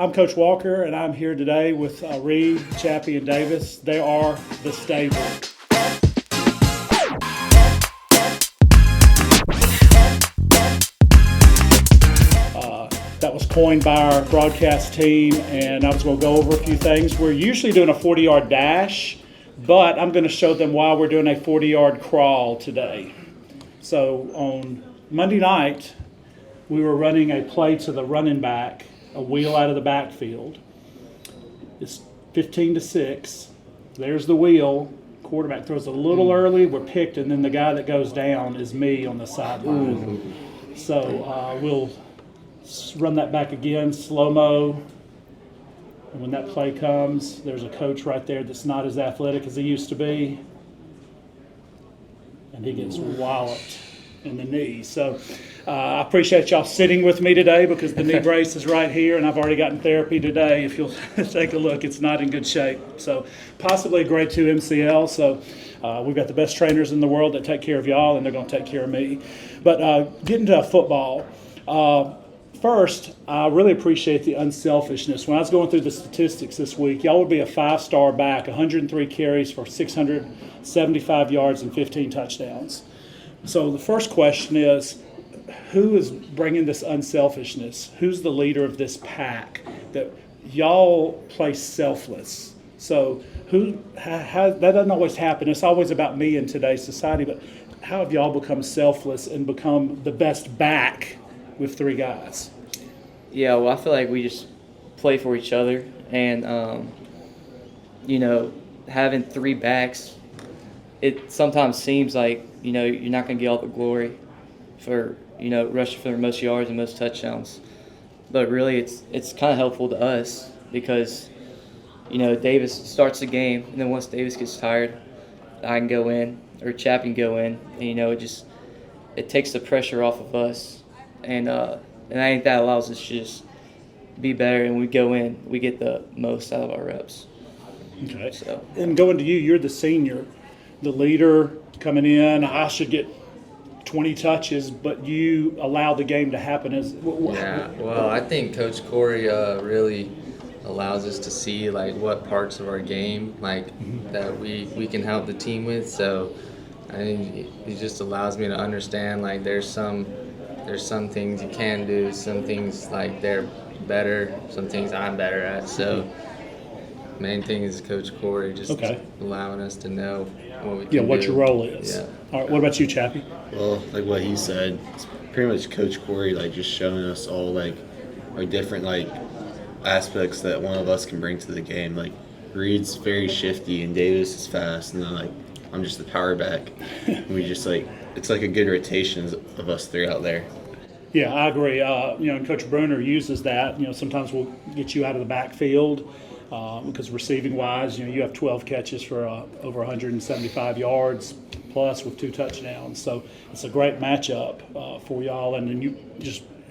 I'm Coach Walker, and I'm here today with Reid, Chappy, and Davis. They are the stable. That was coined by our broadcast team, and I was going to go over a few things. We're usually doing a 40-yard dash, but I'm going to show them why we're doing a 40-yard crawl today. So on Monday night, we were running a play to the running back, a wheel out of the backfield. It's 15-6. There's the wheel. Quarterback throws a little early. We're picked, and then the guy that goes down is me on the sideline. So we'll run that back again, slow-mo. And when that play comes, there's a coach right there that's not as athletic as he used to be. And he gets walloped in the knee. So I appreciate y'all sitting with me today because the knee brace is right here, and I've already gotten therapy today. If you'll take a look, it's not in good shape. So possibly a grade 2 MCL. So we've got the best trainers in the world that take care of y'all, and they're going to take care of me. But getting to football, first, I really appreciate the unselfishness. When I was going through the statistics this week, y'all would be a 5-star back, 103 carries for 675 yards and 15 touchdowns. So the first question is, who is bringing this unselfishness? Who's the leader of this pack that y'all play selfless? So that doesn't always happen. It's always about me in today's society, but how have y'all become selfless and become the best back with 3 guys? Yeah, well, I feel like we just play for each other, and having 3 backs, it sometimes seems like you're not going to get all the glory for rushing for the most yards and most touchdowns, but really it's kind of helpful to us because Davis starts the game, and then once Davis gets tired, I can go in or Chappy can go in, and it takes the pressure off of us. And I think that allows us to just be better, and we go in, we get the most out of our reps. Okay. So. And going to you, you're the senior, the leader coming in. I should get 20 touches, but you allow the game to happen. Well, I think Coach Corey really allows us to see what parts of our game that we can help the team with. So I think he just allows me to understand there's some things you can do, some things they're better, some things I'm better at. So main thing is Coach Corey just allowing us to know what we can do. What your role is. Yeah. All right, what about you, Chappy? Well, like what he said, it's pretty much Coach Corey just showing us all our different aspects that one of us can bring to the game. Reid's very shifty and Davis is fast, and then I'm just the power back. And we just it's a good rotation of us 3 out there. Yeah, I agree. And Coach Bruner uses that. Sometimes we'll get you out of the backfield because receiving-wise, you have 12 catches for over 175 yards plus with 2 touchdowns. So it's a great matchup for y'all. And then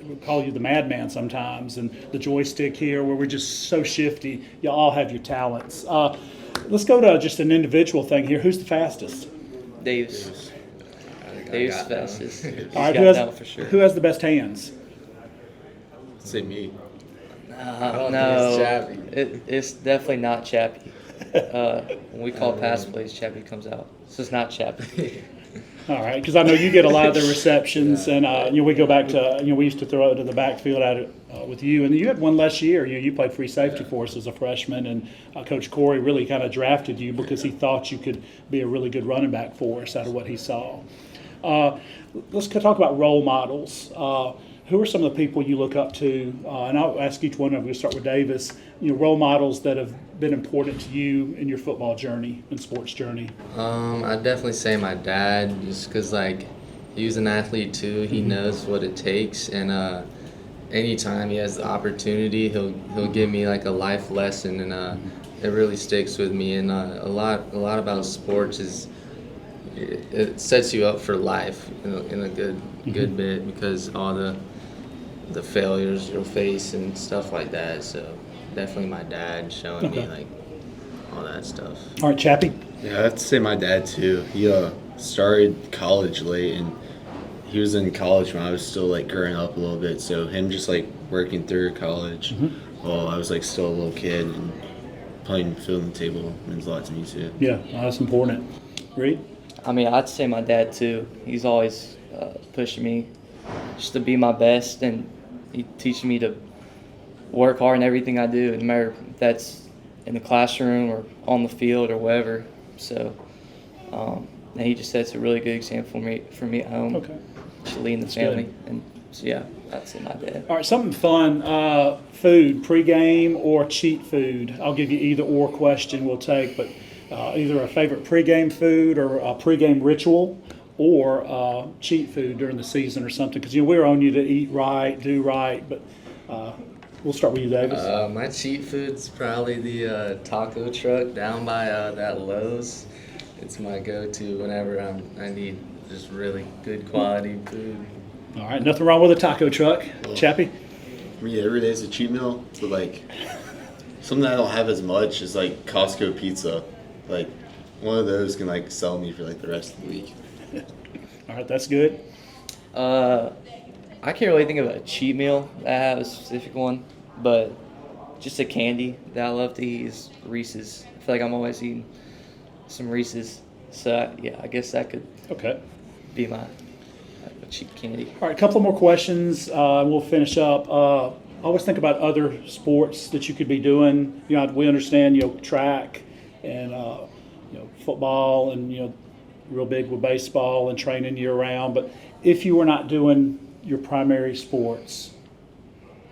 we call you the madman sometimes, and the joystick here where we're just so shifty. You all have your talents. Let's go to just an individual thing here. Who's the fastest? Davis fastest. All right, who has the best hands? Say me. No, it's definitely not Chappy. When we call pass plays, Chappy comes out. So it's not Chappy. All right, because I know you get a lot of the receptions, and we go back to we used to throw it to the backfield with you, and you had one last year. You played free safety for us as a freshman, and Coach Corey really kind of drafted you because he thought you could be a really good running back for us out of what he saw. Let's talk about role models. Who are some of the people you look up to? And I'll ask each one of you. We'll start with Davis. Role models that have been important to you in your football journey and sports journey. I'd definitely say my dad, just because he was an athlete too. He knows what it takes, and anytime he has the opportunity, he'll give me a life lesson, and it really sticks with me. And a lot about sports is it sets you up for life in a good bit because all the failures you'll face and stuff like that. So definitely my dad showing me all that stuff. All right, Chappy. Yeah, I have to say my dad too. He started college late, and he was in college when I was still growing up a little bit. So him just working through college, while I was like still a little kid, and playing field on the table means a lot to me too. Yeah, that's important. Reid? I mean, I'd say my dad too. He's always pushing me just to be my best, and he teaching me to work hard in everything I do, no matter if that's in the classroom or on the field or wherever. So, and he just sets a really good example for me at home. Okay. To lead the That's family, good. and so yeah, I'd say my dad. All right, something fun. Food, pregame or cheat food. I'll give you either or question we'll take, but either a favorite pregame food or a pregame ritual or cheat food during the season or something. Because, we're on you to eat right, do right, but we'll start with you, Davis. My cheat food's probably the taco truck down by that Lowe's. It's my go-to whenever I need just really good quality food. All right, nothing wrong with a taco truck. Chappy? For me, every day's a cheat meal, but like something I don't have as much is like Costco pizza. Like one of those can like sell me for like the rest of the week. All right, that's good. I can't really think of a cheat meal that I have a specific one, but just a candy that I love to eat is Reese's. I feel like I'm always eating some Reese's, so yeah, I guess that could Okay. be my cheap candy. All right, a couple more questions. We'll finish up. I always think about other sports that you could be doing. We understand, track and, football and, real big with baseball and training year round. But if you were not doing your primary sports,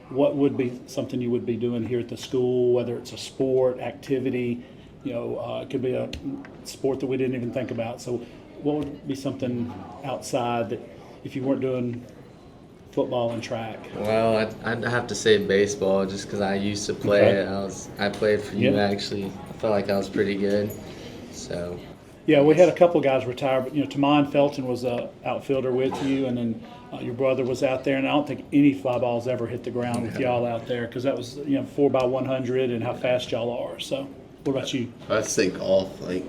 what would be something you would be doing here at the school, whether it's a sport, activity, it could be a sport that we didn't even think about. So what would be something outside that if you weren't doing football and track? Well, I'd have to say baseball just because I used to play Okay. it. I played for you, Yeah. actually. I felt like I was pretty good. So, Yeah, we had a couple guys retire, but Tamon Felton was a outfielder with you, and then your brother was out there, and I don't think any fly balls ever hit the ground with y'all out there because that was 4x100 and how fast y'all are. So, what about you? I'd say golf. Like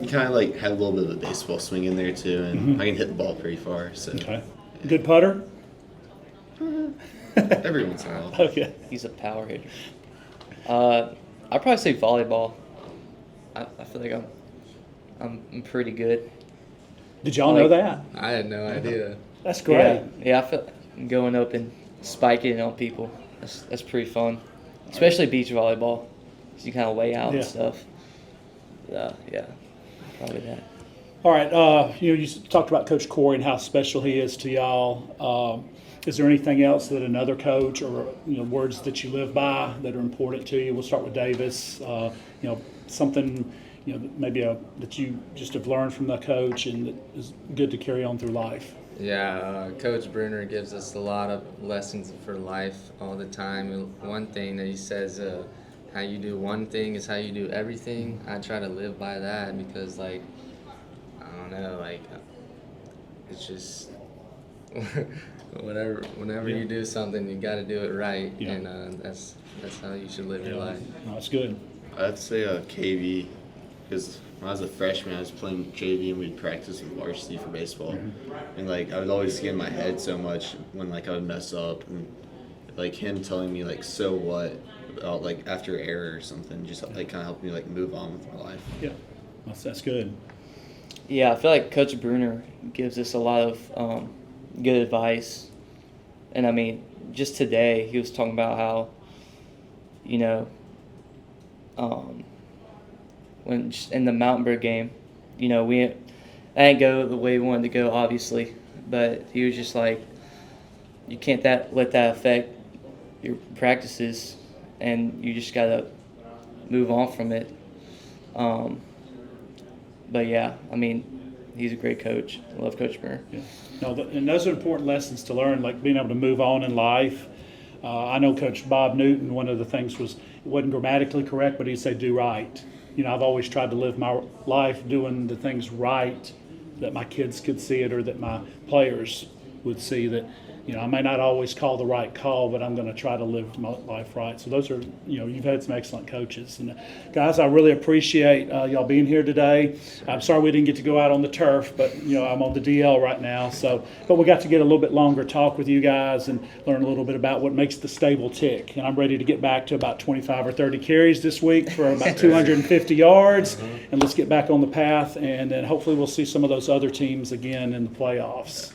you kind of like have a little bit of a baseball swing in there too, and I can hit the ball pretty far. So Okay, good putter. every once in a while. Okay, He's a power hitter. I'd probably say volleyball. I feel like I'm pretty good. did y'all know Like- that? I had no idea. That's great. Yeah, I feel going up and spiking on people. That's pretty fun, especially beach volleyball. 'Cause you kind of lay out Yeah. and stuff. Yeah, probably that. All right, you talked about Coach Corey and how special he is to y'all. Is there anything else that another coach or words that you live by that are important to you? We'll start with Davis. Something maybe that you just have learned from the coach and that is good to carry on through life. Yeah, Coach Bruner gives us a lot of lessons for life all the time. And one thing that he says, how you do one thing is how you do everything. I try to live by that because, I don't know, it's just whenever Yeah. you do something, you got to do it right, Yeah. and that's how you should live your life. No, that's good. I'd say KV because when I was a freshman, I was playing JV and we'd practice in varsity for baseball, and I would always get in my head so much when I would mess up, and him telling me so what about after error or something, just kind of helped me move on with my life. Yeah, that's good. Yeah, I feel like Coach Bruner gives us a lot of good advice. And I mean, just today he was talking about how, when just in the Mountainburg game, I didn't go the way we wanted to go, obviously, but he was just like, you can't let that affect your practices, and you just gotta move on from it. But yeah, I mean, he's a great coach. I love Coach Bruner. Yeah. No, and those are important lessons to learn, like being able to move on in life. I know Coach Bob Newton, one of the things was, it wasn't grammatically correct, but he'd say, do right. I've always tried to live my life doing the things right, that my kids could see it or that my players would see that, I may not always call the right call, but I'm going to try to live my life right. So those are, you've had some excellent coaches. And guys, I really appreciate y'all being here today. I'm sorry we didn't get to go out on the turf, but, I'm on the DL right now. So, but we got to get a little bit longer talk with you guys and learn a little bit about what makes the stable tick. And I'm ready to get back to about 25 or 30 carries this week for about 250 yards. And let's get back on the path. And then hopefully we'll see some of those other teams again in the playoffs.